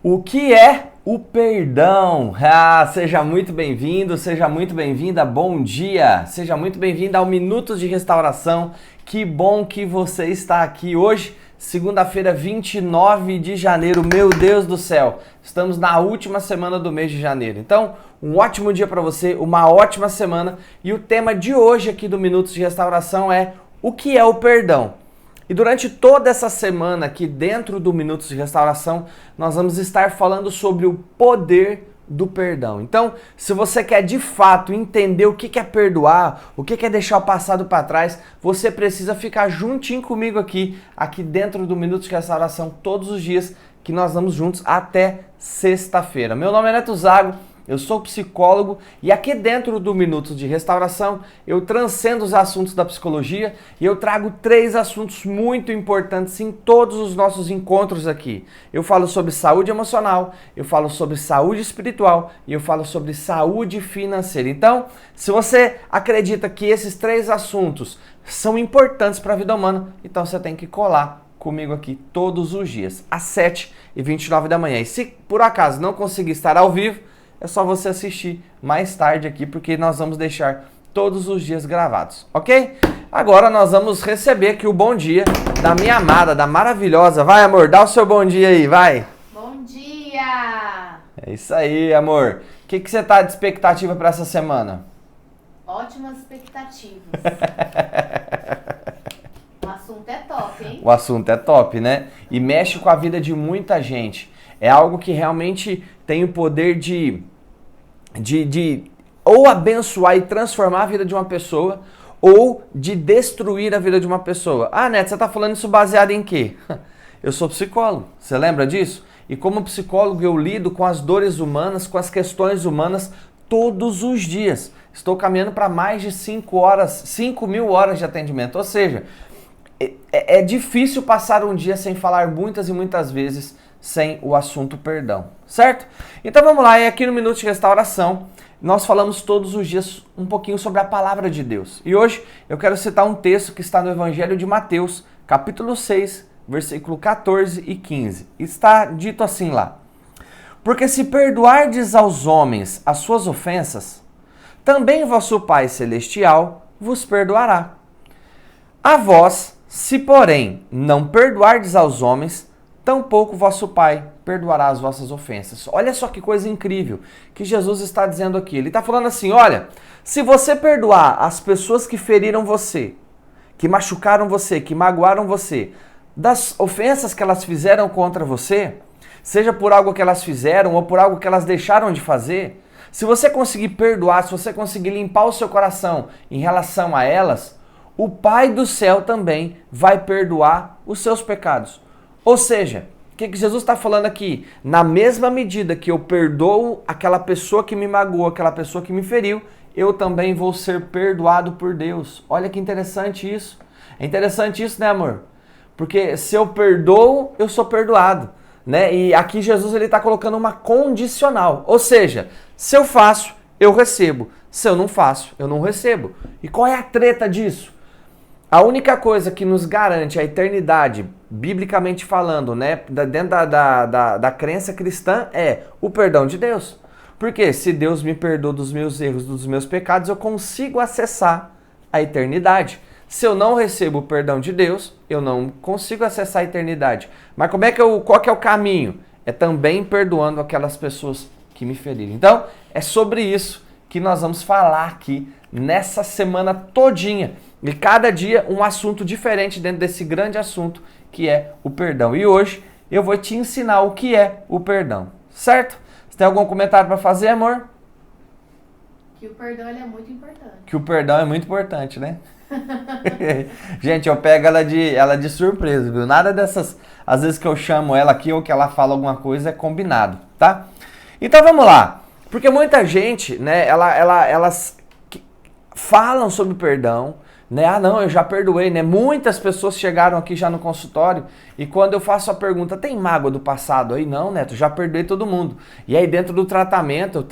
O que é o perdão? Seja muito bem-vindo, seja muito bem-vinda, bom dia! Seja muito bem-vinda ao Minutos de Restauração. Que bom que você está aqui hoje, segunda-feira, 29 de janeiro. Meu Deus do céu, estamos na última semana do mês de janeiro. Então, um ótimo dia para você, uma ótima semana. E o tema de hoje aqui do Minutos de Restauração é o que é o perdão? E durante toda essa semana aqui dentro do Minutos de Restauração, nós vamos estar falando sobre o poder do perdão. Então, se você quer de fato entender o que é perdoar, o que é deixar o passado para trás, você precisa ficar juntinho comigo aqui dentro do Minutos de Restauração todos os dias que nós vamos juntos até sexta-feira. Meu nome é Neto Zago. Eu sou psicólogo e aqui dentro do Minutos de Restauração eu transcendo os assuntos da psicologia e eu trago 3 assuntos muito importantes em todos os nossos encontros aqui. Eu falo sobre saúde emocional, eu falo sobre saúde espiritual e eu falo sobre saúde financeira. Então, se você acredita que esses 3 assuntos são importantes para a vida humana, então você tem que colar comigo aqui todos os dias, às 7h29 da manhã. E se por acaso não conseguir estar ao vivo, é só você assistir mais tarde aqui, porque nós vamos deixar todos os dias gravados, ok? Agora nós vamos receber aqui o bom dia da minha amada, da maravilhosa. Vai, amor, dá o seu bom dia aí, vai. Bom dia! É isso aí, amor. O que você tá de expectativa para essa semana? Ótimas expectativas. O assunto é top, hein? O assunto é top, né? E mexe com a vida de muita gente. É algo que realmente tem o poder de ou abençoar e transformar a vida de uma pessoa, ou de destruir a vida de uma pessoa. Ah, Neto, você está falando isso baseado em quê? Eu sou psicólogo, você lembra disso? E como psicólogo eu lido com as dores humanas, com as questões humanas todos os dias. Estou caminhando para mais de 5 mil horas de atendimento, ou seja, é difícil passar um dia sem falar muitas e muitas vezes sem o assunto perdão, certo? Então vamos lá, e aqui no Minuto de Restauração, nós falamos todos os dias um pouquinho sobre a palavra de Deus. E hoje eu quero citar um texto que está no Evangelho de Mateus, capítulo 6, versículo 14 e 15. Está dito assim lá: porque se perdoardes aos homens as suas ofensas, também vosso Pai Celestial vos perdoará. A vós, se porém não perdoardes aos homens, tampouco vosso Pai perdoará as vossas ofensas. Olha só que coisa incrível que Jesus está dizendo aqui. Ele está falando assim, olha, se você perdoar as pessoas que feriram você, que machucaram você, que magoaram você, das ofensas que elas fizeram contra você, seja por algo que elas fizeram ou por algo que elas deixaram de fazer, se você conseguir perdoar, se você conseguir limpar o seu coração em relação a elas, o Pai do céu também vai perdoar os seus pecados. Ou seja, o que Jesus está falando aqui? Na mesma medida que eu perdoo aquela pessoa que me magoou, aquela pessoa que me feriu, eu também vou ser perdoado por Deus. Olha que interessante isso. É interessante isso, né, amor? Porque se eu perdoo, eu sou perdoado, né? E aqui Jesus ele está colocando uma condicional. Ou seja, se eu faço, eu recebo. Se eu não faço, eu não recebo. E qual é a treta disso? A única coisa que nos garante a eternidade, biblicamente falando, né, dentro da crença cristã, é o perdão de Deus. Porque se Deus me perdoa dos meus erros, dos meus pecados, eu consigo acessar a eternidade. Se eu não recebo o perdão de Deus, eu não consigo acessar a eternidade. Mas qual que é o caminho? É também perdoando aquelas pessoas que me feriram. Então, é sobre isso que nós vamos falar aqui nessa semana todinha. E cada dia um assunto diferente dentro desse grande assunto que é o perdão. E hoje eu vou te ensinar o que é o perdão, certo? Você tem algum comentário para fazer, amor? Que o perdão ele é muito importante. Que o perdão é muito importante, né? Gente, eu pego ela de surpresa, viu? Nada dessas, às vezes que eu chamo ela aqui ou que ela fala alguma coisa é combinado, tá? Então vamos lá. Porque muita gente, né, elas falam sobre perdão, né? Ah, não, eu já perdoei, né? Muitas pessoas chegaram aqui já no consultório e quando eu faço a pergunta, tem mágoa do passado aí? Não, Neto, já perdoei todo mundo. E aí dentro do tratamento,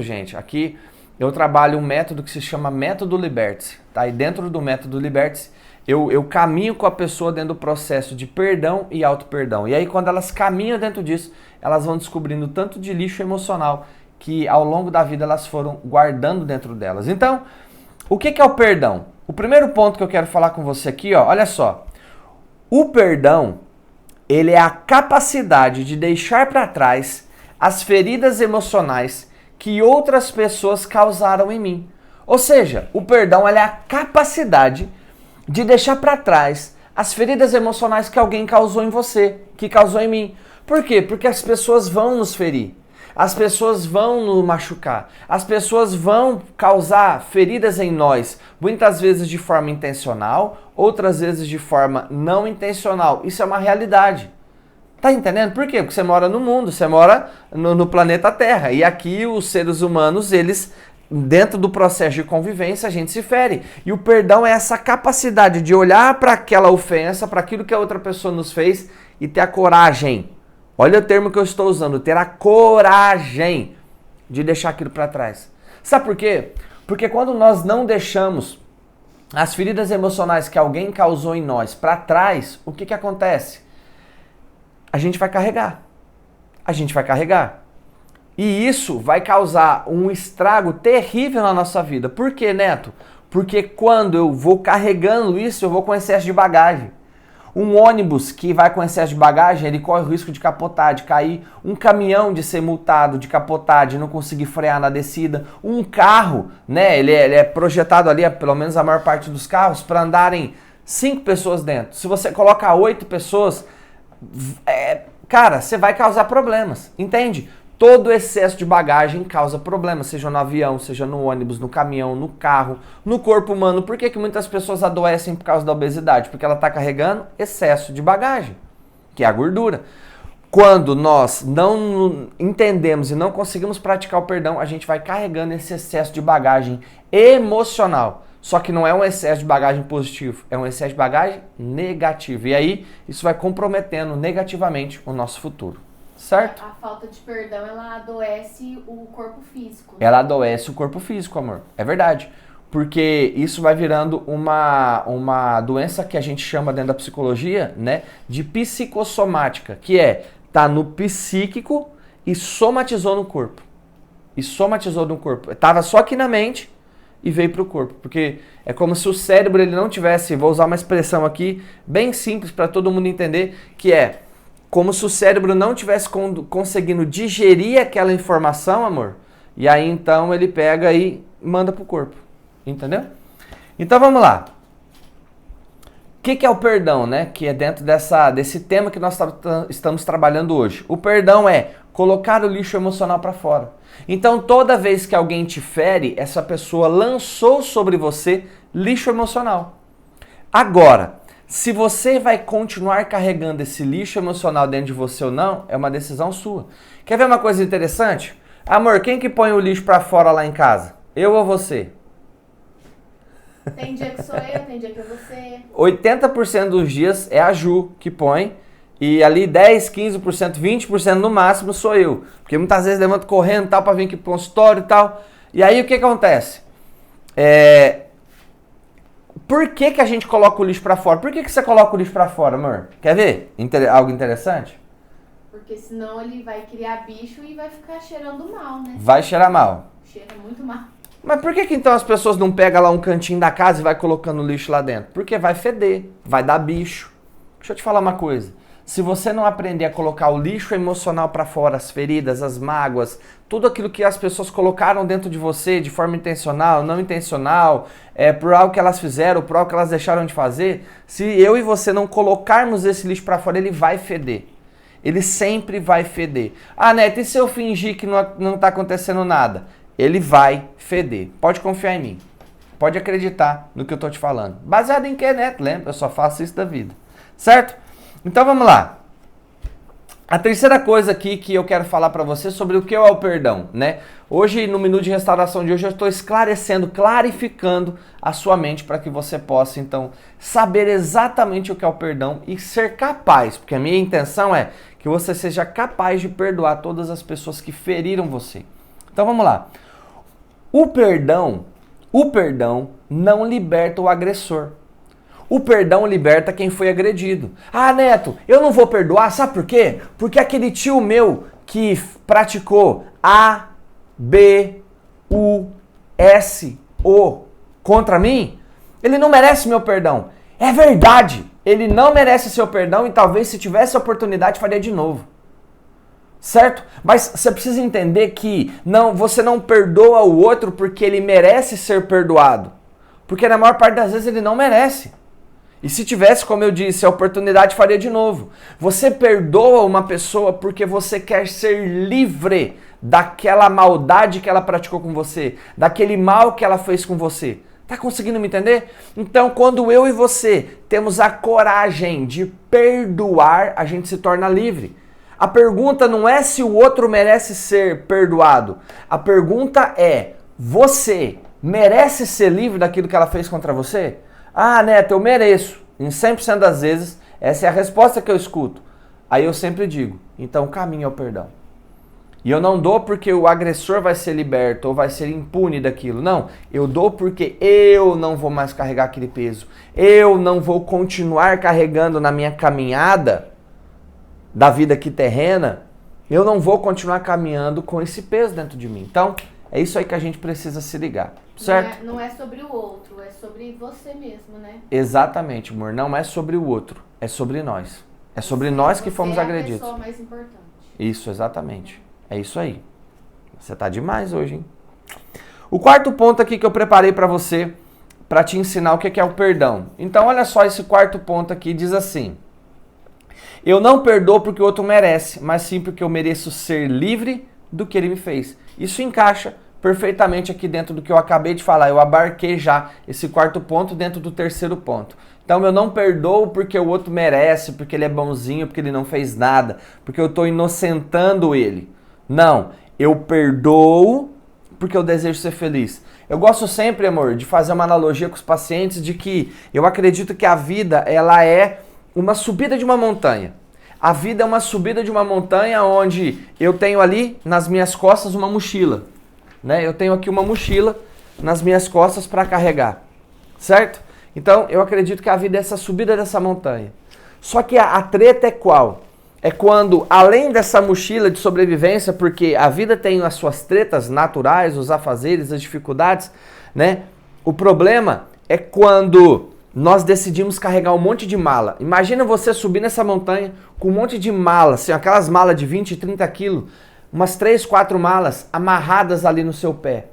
gente, aqui eu trabalho um método que se chama Método Liberte, tá? E dentro do Método Liberte eu caminho com a pessoa dentro do processo de perdão e auto-perdão. E aí, quando elas caminham dentro disso, elas vão descobrindo tanto de lixo emocional que ao longo da vida elas foram guardando dentro delas. Então, o que é o perdão? O primeiro ponto que eu quero falar com você aqui, ó, olha só. O perdão, ele é a capacidade de deixar para trás as feridas emocionais que outras pessoas causaram em mim. Ou seja, o perdão ele é a capacidade de deixar para trás as feridas emocionais que alguém causou em você, que causou em mim. Por quê? Porque as pessoas vão nos ferir. As pessoas vão nos machucar. As pessoas vão causar feridas em nós, muitas vezes de forma intencional, outras vezes de forma não intencional. Isso é uma realidade. Tá entendendo? Por quê? Porque você mora no mundo, você mora no planeta Terra. E aqui os seres humanos, eles, dentro do processo de convivência, a gente se fere. E o perdão é essa capacidade de olhar para aquela ofensa, para aquilo que a outra pessoa nos fez e ter a coragem. Olha o termo que eu estou usando, ter a coragem de deixar aquilo para trás. Sabe por quê? Porque quando nós não deixamos as feridas emocionais que alguém causou em nós para trás, o que acontece? A gente vai carregar. A gente vai carregar. E isso vai causar um estrago terrível na nossa vida. Por quê, Neto? Porque quando eu vou carregando isso, eu vou com excesso de bagagem. Um ônibus que vai com excesso de bagagem, ele corre o risco de capotar, de cair. Um caminhão de ser multado, de capotar, de não conseguir frear na descida. Um carro, né, ele é projetado ali, pelo menos a maior parte dos carros, para andarem 5 pessoas dentro. Se você coloca 8 pessoas, cara, você vai causar problemas, entende? Todo excesso de bagagem causa problemas, seja no avião, seja no ônibus, no caminhão, no carro, no corpo humano. Por que muitas pessoas adoecem por causa da obesidade? Porque ela está carregando excesso de bagagem, que é a gordura. Quando nós não entendemos e não conseguimos praticar o perdão, a gente vai carregando esse excesso de bagagem emocional. Só que não é um excesso de bagagem positivo, é um excesso de bagagem negativo. E aí, isso vai comprometendo negativamente o nosso futuro. Certo? A falta de perdão, ela adoece o corpo físico. Ela adoece o corpo físico, amor. É verdade. Porque isso vai virando uma doença que a gente chama dentro da psicologia, né, de psicossomática, que tá no psíquico e somatizou no corpo. Tava só aqui na mente e veio pro corpo. Porque é como se o cérebro ele não tivesse, vou usar uma expressão aqui bem simples para todo mundo entender, que é como se o cérebro não tivesse conseguindo digerir aquela informação, amor. E aí então ele pega e manda pro corpo. Entendeu? Então vamos lá. O que é o perdão, né? Que é dentro desse tema que nós estamos trabalhando hoje. O perdão é colocar o lixo emocional para fora. Então toda vez que alguém te fere, essa pessoa lançou sobre você lixo emocional. Agora, se você vai continuar carregando esse lixo emocional dentro de você ou não, é uma decisão sua. Quer ver uma coisa interessante? Amor, quem que põe o lixo pra fora lá em casa? Eu ou você? Tem dia que sou eu, tem dia que é você. 80% dos dias é a Ju que põe. E ali 10, 15%, 20% no máximo sou eu. Porque muitas vezes levanto correndo e tal pra vir aqui pro consultório e tal. E aí o que acontece? Por que a gente coloca o lixo pra fora? Por que você coloca o lixo pra fora, amor? Quer ver? Algo interessante? Porque senão ele vai criar bicho e vai ficar cheirando mal, né? Vai cheirar mal. Cheira muito mal. Mas por que então as pessoas não pegam lá um cantinho da casa e vai colocando o lixo lá dentro? Porque vai feder, vai dar bicho. Deixa eu te falar uma coisa. Se você não aprender a colocar o lixo emocional pra fora, as feridas, as mágoas, tudo aquilo que as pessoas colocaram dentro de você de forma intencional, não intencional, por algo que elas fizeram, por algo que elas deixaram de fazer, se eu e você não colocarmos esse lixo pra fora, ele vai feder. Ele sempre vai feder. Ah, Neto, e se eu fingir que não tá acontecendo nada? Ele vai feder. Pode confiar em mim. Pode acreditar no que eu tô te falando. Baseado em quê, Neto? Lembra? Eu só faço isso da vida. Certo? Então vamos lá. A terceira coisa aqui que eu quero falar para você sobre o que é o perdão, né? Hoje, no Minuto de Restauração de hoje, eu estou esclarecendo, clarificando a sua mente para que você possa, então, saber exatamente o que é o perdão e ser capaz, porque a minha intenção é que você seja capaz de perdoar todas as pessoas que feriram você. Então vamos lá. O perdão não liberta o agressor. O perdão liberta quem foi agredido. Ah, Neto, eu não vou perdoar, sabe por quê? Porque aquele tio meu que praticou A, B, U, S, O contra mim, ele não merece meu perdão. É verdade, ele não merece seu perdão e talvez se tivesse a oportunidade faria de novo. Certo? Mas você precisa entender que você não perdoa o outro porque ele merece ser perdoado. Porque na maior parte das vezes ele não merece. E se tivesse, como eu disse, a oportunidade faria de novo. Você perdoa uma pessoa porque você quer ser livre daquela maldade que ela praticou com você, daquele mal que ela fez com você. Tá conseguindo me entender? Então, quando eu e você temos a coragem de perdoar, a gente se torna livre. A pergunta não é se o outro merece ser perdoado. A pergunta é, você merece ser livre daquilo que ela fez contra você? Ah, Neto, eu mereço. Em 100% das vezes, essa é a resposta que eu escuto. Aí eu sempre digo, então caminho ao perdão. E eu não dou porque o agressor vai ser liberto ou vai ser impune daquilo. Não, eu dou porque eu não vou mais carregar aquele peso. Eu não vou continuar carregando na minha caminhada da vida aqui terrena. Eu não vou continuar caminhando com esse peso dentro de mim. Então, é isso aí que a gente precisa se ligar, certo? Não é sobre o outro, é sobre você mesmo, né? Exatamente, amor. Não é sobre o outro, é sobre nós. É sobre nós que fomos agredidos. Você é a pessoa mais importante. Isso, exatamente. É isso aí. Você tá demais hoje, hein? O quarto ponto aqui que eu preparei para você, para te ensinar o que é o perdão. Então, olha só esse quarto ponto aqui, diz assim: eu não perdoo porque o outro merece, mas sim porque eu mereço ser livre do que ele me fez. Isso encaixa perfeitamente aqui dentro do que eu acabei de falar. Eu abarquei já esse quarto ponto dentro do terceiro ponto. Então eu não perdoo porque o outro merece, porque ele é bonzinho, porque ele não fez nada, porque eu estou inocentando ele. Não, eu perdoo porque eu desejo ser feliz. Eu gosto sempre, amor, de fazer uma analogia com os pacientes de que eu acredito que a vida ela é uma subida de uma montanha. A vida é uma subida de uma montanha onde eu tenho ali nas minhas costas uma mochila. Né? Eu tenho aqui uma mochila nas minhas costas para carregar, certo? Então, eu acredito que a vida é essa subida dessa montanha. Só que a treta é qual? É quando, além dessa mochila de sobrevivência, porque a vida tem as suas tretas naturais, os afazeres, as dificuldades, né? O problema é quando nós decidimos carregar um monte de mala. Imagina você subir nessa montanha com um monte de mala, assim, aquelas malas de 20, 30 quilos, umas 3, 4 malas amarradas ali no seu pé.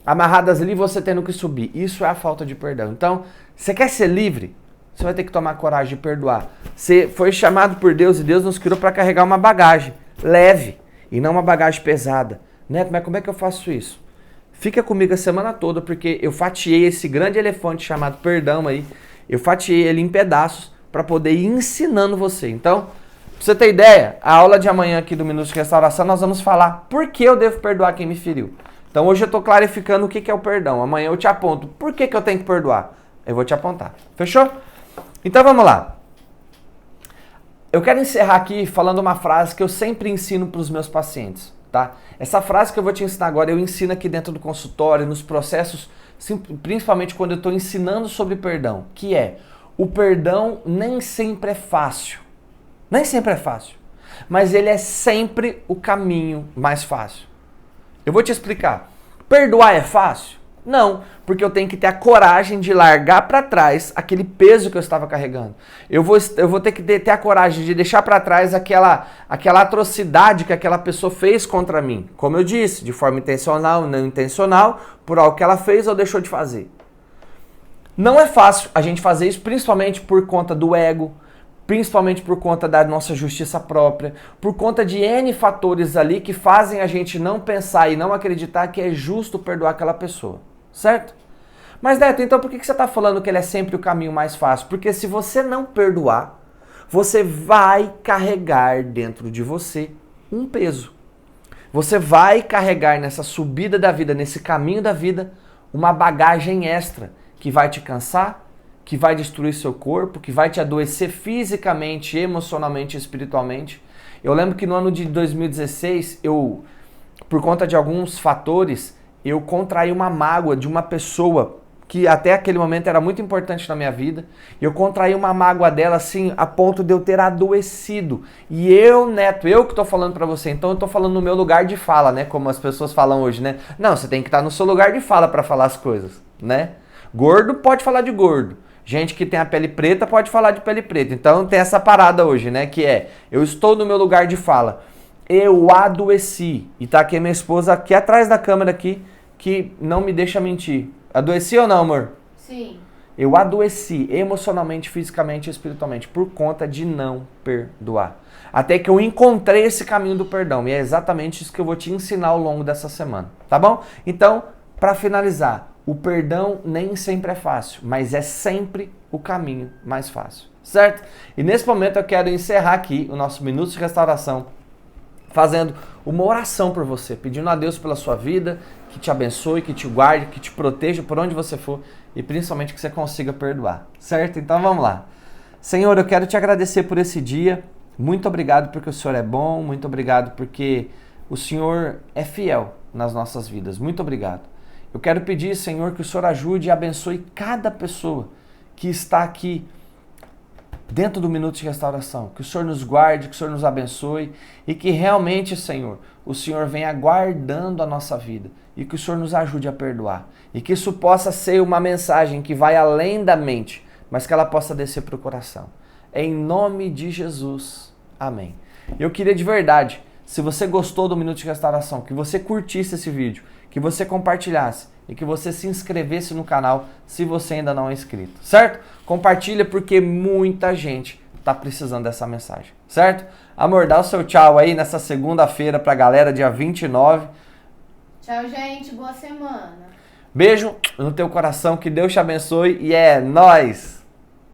Amarradas ali, você tendo que subir. Isso é a falta de perdão. Então, você quer ser livre? Você vai ter que tomar coragem de perdoar. Você foi chamado por Deus e Deus nos criou para carregar uma bagagem leve e não uma bagagem pesada. Neto, mas como é que eu faço isso? Fica comigo a semana toda, porque eu fatiei esse grande elefante chamado perdão aí. Eu fatiei ele em pedaços para poder ir ensinando você. Então, pra você ter ideia, a aula de amanhã aqui do Minuto de Restauração, nós vamos falar por que eu devo perdoar quem me feriu. Então hoje eu estou clarificando o que é o perdão. Amanhã eu te aponto por que eu tenho que perdoar. Eu vou te apontar. Fechou? Então vamos lá. Eu quero encerrar aqui falando uma frase que eu sempre ensino para os meus pacientes. Tá? Essa frase que eu vou te ensinar agora, eu ensino aqui dentro do consultório, nos processos, principalmente quando eu estou ensinando sobre perdão, que é: o perdão nem sempre é fácil. Nem sempre é fácil, mas ele é sempre o caminho mais fácil. Eu vou te explicar. Perdoar é fácil? Não, porque eu tenho que ter a coragem de largar para trás aquele peso que eu estava carregando. Eu vou ter que ter a coragem de deixar para trás aquela atrocidade que aquela pessoa fez contra mim. Como eu disse, de forma intencional ou não intencional, por algo que ela fez ou deixou de fazer. Não é fácil a gente fazer isso, principalmente por conta do ego, principalmente por conta da nossa justiça própria, por conta de N fatores ali que fazem a gente não pensar e não acreditar que é justo perdoar aquela pessoa, certo? Mas Neto, então por que você está falando que ele é sempre o caminho mais fácil? Porque se você não perdoar, você vai carregar dentro de você um peso. Você vai carregar nessa subida da vida, nesse caminho da vida, uma bagagem extra que vai te cansar, que vai destruir seu corpo, que vai te adoecer fisicamente, emocionalmente e espiritualmente. Eu lembro que no ano de 2016, por conta de alguns fatores, eu contraí uma mágoa de uma pessoa que até aquele momento era muito importante na minha vida, e eu contraí uma mágoa dela assim, a ponto de eu ter adoecido. E eu, Neto, eu que tô falando pra você, então eu tô falando no meu lugar de fala, né? Como as pessoas falam hoje, né? Não, você tem que estar no seu lugar de fala pra falar as coisas, né? Gordo pode falar de gordo. Gente que tem a pele preta pode falar de pele preta. Então tem essa parada hoje, né? Que é, eu estou no meu lugar de fala. Eu adoeci. E tá aqui a minha esposa aqui atrás da câmera aqui, que não me deixa mentir. Adoeci ou não, amor? Sim. Eu adoeci emocionalmente, fisicamente e espiritualmente por conta de não perdoar. Até que eu encontrei esse caminho do perdão. E é exatamente isso que eu vou te ensinar ao longo dessa semana. Tá bom? Então, para finalizar, o perdão nem sempre é fácil, mas é sempre o caminho mais fácil. Certo? E nesse momento eu quero encerrar aqui o nosso Minutos de Restauração fazendo uma oração por você, pedindo a Deus pela sua vida, que te abençoe, que te guarde, que te proteja por onde você for e principalmente que você consiga perdoar, certo? Então vamos lá. Senhor, eu quero te agradecer por esse dia, muito obrigado porque o Senhor é bom, muito obrigado porque o Senhor é fiel nas nossas vidas, muito obrigado. Eu quero pedir, Senhor, que o Senhor ajude e abençoe cada pessoa que está aqui dentro do Minuto de Restauração, que o Senhor nos guarde, que o Senhor nos abençoe e que realmente, Senhor, o Senhor venha guardando a nossa vida e que o Senhor nos ajude a perdoar e que isso possa ser uma mensagem que vai além da mente, mas que ela possa descer para o coração. Em nome de Jesus. Amém. Eu queria de verdade, se você gostou do Minuto de Restauração, que você curtisse esse vídeo, que você compartilhasse e que você se inscrevesse no canal se você ainda não é inscrito, certo? Compartilha porque muita gente tá precisando dessa mensagem, certo? Amor, dá o seu tchau aí nessa segunda-feira pra galera, dia 29. Tchau, gente. Boa semana. Beijo no teu coração, que Deus te abençoe e é nóis!